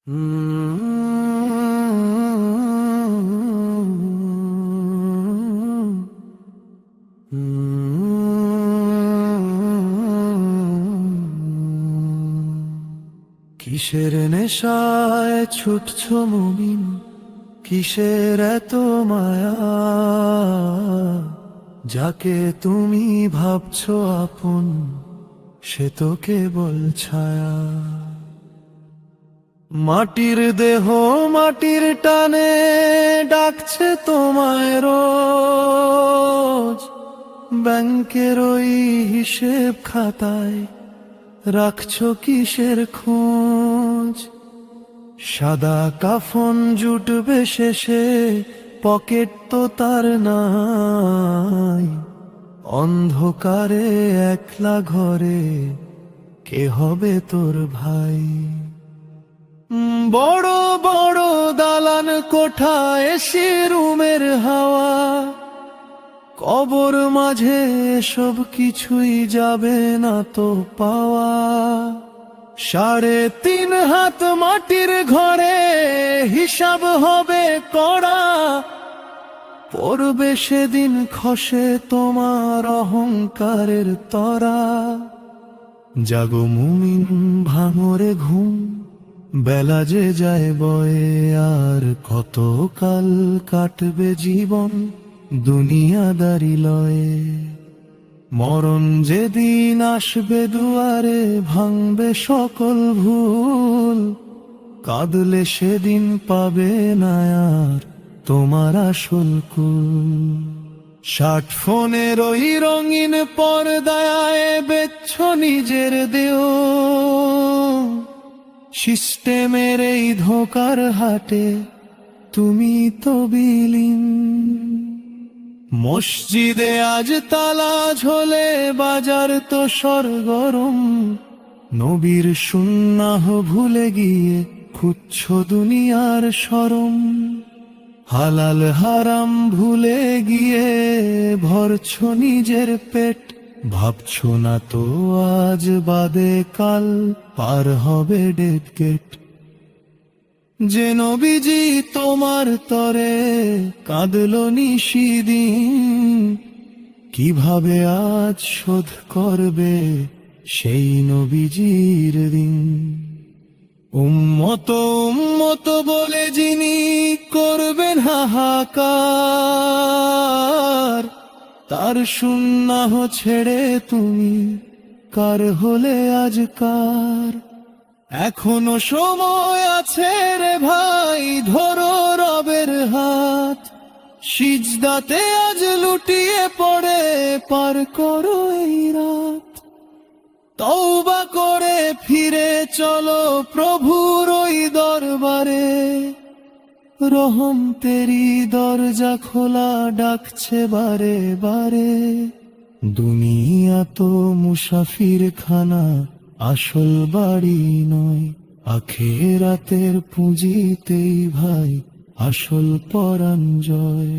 কিসের নেশায় ছুটছ মুমিন, কিসের এত মায়া? যাকে তুমি ভাবছো আপন, সে তো কেবল ছায়া। মাটির দেহ মাটির টানে ডাকছে তোমায় রোজ। ব্যাংকের ওই হিসেব খাতায় রাখছো কিসের খোঁজ? সাদা কাফন জুটবে শেষে, পকেট তো তার নাই। অন্ধকারে একলা ঘরে কে হবে তোর ভাই? বড় বড় দালান কোঠা, এসি রুমের হাওয়া, কবর মাঝে সব কিছুই যাবে না তো পাওয়া। 3.5 হাত মাটির ঘরে হিসাব হবে করা। পড়বে সেদিন খসে তোমার অহংকারের তরা। জাগো মুমিন, ভাঙরে ঘুম, বেলা যে যায় বয়ে। আর কতকাল কাটবে জীবন দুনিয়াদারি লয়ে? মরণ যেদিন আসবে দুয়ারে, ভাঙবে সকল ভুল। কাঁদলে সেদিন পাবে না আর তোমার আসল কুল। 60 ফোনের ওই রঙিন পর্দায় বেচ্ছ নিজের দেহ। সিস্টেমের এই ধোকার হাটে তুমি তো বিলীন। মসজিদে আজ তালা ঝোলে, বাজার তো সরগরম। নবীর সুন্নাহ ভুলে গিয়ে খুঁজছো দুনিয়ার শরম। হালাল হারাম ভুলে গিয়ে ভরছো নিজের পেট। ভাবছো না তো আজ বাদে কাল পার হবে ডেট গেট। যে নবীজি তোমার তরে কাঁদলো নিশিদিন, কিভাবে আজ শোধ করবে সেই নবীজির ঋণ? উম্মত উম্মত বলে যিনি করবেন হাহাকার, তার সুন্নাহ ছেড়ে তুমি কার হলে আজকার? এখনো সময় আছে রে ভাই, ধরো রবের হাত। সিজদাতে আজ লুটিয়ে পড়ে পার করো এই রাত। তওবা করে ফিরে চলো প্রভুর ওই দরবারে। রহম তেরি দরজা খোলা ডাকছে বারে বারে। দুনিয়া তো মুসাফির খানা, আসল বাড়ি নয়। আখিরাতের পুঁজিতেই ভাই আসল পরাঞ্জয়।